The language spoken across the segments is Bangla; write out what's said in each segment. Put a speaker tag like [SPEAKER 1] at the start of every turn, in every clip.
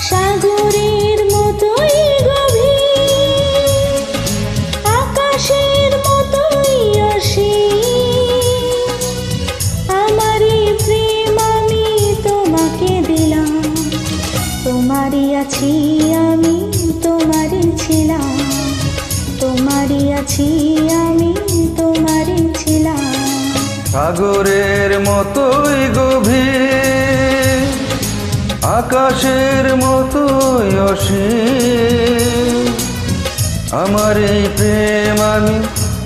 [SPEAKER 1] সাগরের মতোই গভীর, আকাশের মতোই অসীম, আমারই প্রেম আমি তোমাকে দিলাম। তোমারই আছি আমি, তোমারই ছিলাম, তোমারই আছি আমি, তোমারই ছিলাম।
[SPEAKER 2] সাগরের মতোই গভীর, আকাশের মতোই অসীম, আমার এই প্রেম আমি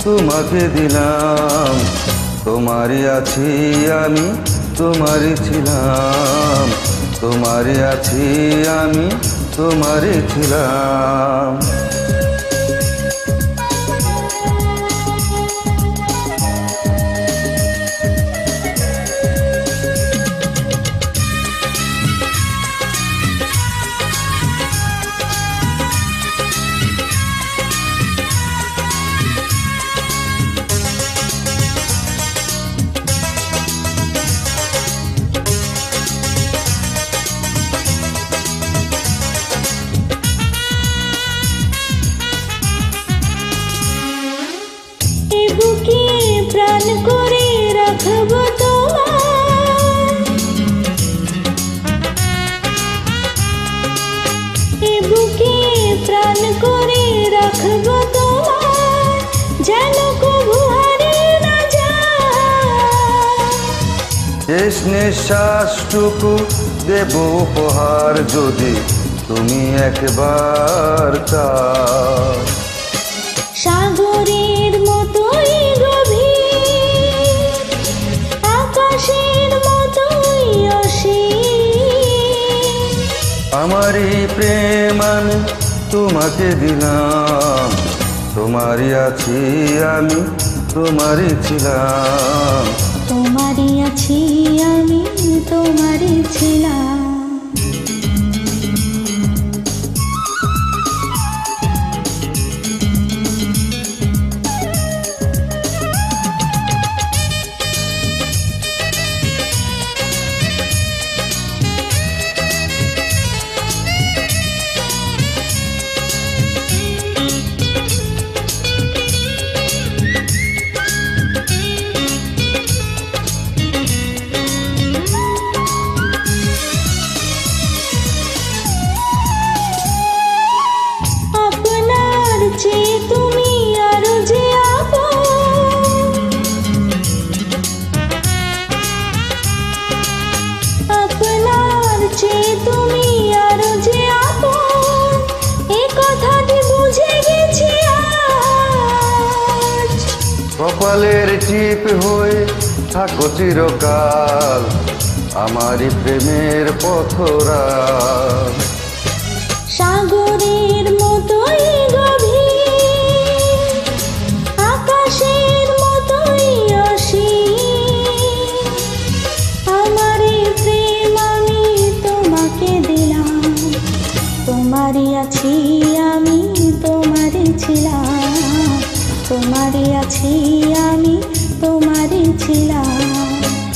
[SPEAKER 2] তোমাকে দিলাম। তোমারই আছি আমি, তোমারই ছিলাম, তোমারই আছি আমি, তোমারই ছিলাম।
[SPEAKER 1] বুকে প্রাণ করে রাখবো তোমার, এ বুকে প্রাণ করে রাখবো তোমার, যেন কবু হারিয়ে না যায়।
[SPEAKER 2] শেষ নিঃশ্বাসটুকু দেব উপহার যদি তুমি একবার চাও।
[SPEAKER 1] সাগরের মতোই গভীর, আকাশের মতোই অসীম,
[SPEAKER 2] আমারই প্রেম আমি তোমাকে দিলাম। তোমারই আছি আমি, তোমারই ছিলাম,
[SPEAKER 1] তোমারই আছি আমি, তোমারই ছিলাম। তুমি আরো যে আপন, আপনার চেয়ে তুমি আরো যে আপন, এ কথাটি বুঝে গেছি আজ।
[SPEAKER 2] কপালের টিপ হয়ে থাকো চিরকাল, আমারই প্রেমের পথরা।
[SPEAKER 1] সাগরের মতোই গভীর, আকাশের মতোই অসীম, আমারই প্রেম আমি তোমাকে দিলাম। তোমারই আছি আমি, তোমারই ছিলাম, তোমারই আছি আমি, তোমারই ছিলাম।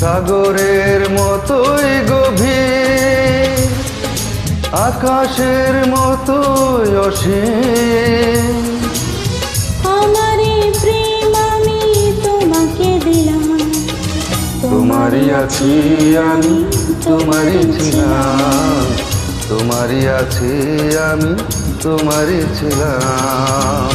[SPEAKER 2] সাগরের মতোই গভীর, আকাশের মতোই অসীম,
[SPEAKER 1] আমারই প্রেম আমি তোমাকে দিলাম।
[SPEAKER 2] তোমারই আছি আমি, তোমারই ছিলাম, তোমারই আছি আমি, তোমারই ছিলাম।